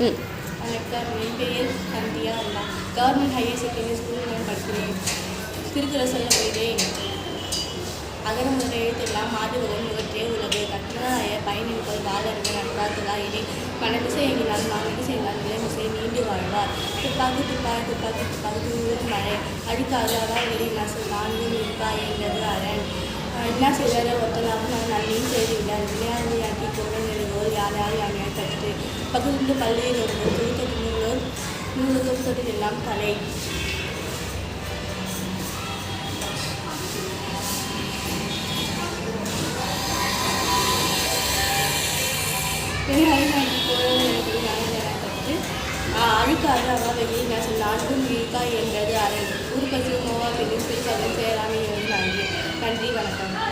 வணக்கம், என் பெயர் சந்தியா அல்லா. Government higher secondary ஸ்கூலில் நான் படிக்கிறேன். திருக்குறள் சொல்ல போயிட்டேன். அகர முதல எழுத்தெல்லாம் மாதுவகன் முகற்றே உலகு கற்றனாய பயனின்பது வாழறிவு நன்றாத்துலாயினே மனதிசை எங்கினால் மானதிசை எங்கினால் நிலைமிசை நீண்டு வாழ்வார். துப்பாக்கி துப்பாக்கி துப்பாக்கி துப்பாக்கி தூரும் மழை அடிக்காது அவா வெளி நசல் நான்கு நிற்பா என்றது அரண். என்ன செய்தார ஒத்தலாகவும் நான் நன்மையும் செய்துவிட்டார். விளையாடியாக்கி கொண்டு நெடுவோர் யார் யார் யானையால் கற்று பகுதிந்து பள்ளியில் ஒருவர் துருக்க நூலுக்கு புத்தகத்தில் எல்லாம் தலை. அழுக்காது அவா வெளியே நசல் நான்கும் இருக்கா என்றது அரண். ஊர்பசி மோவா பெண்ணின் சிறுகதன் சேராமை நன்றி. வணக்கம்.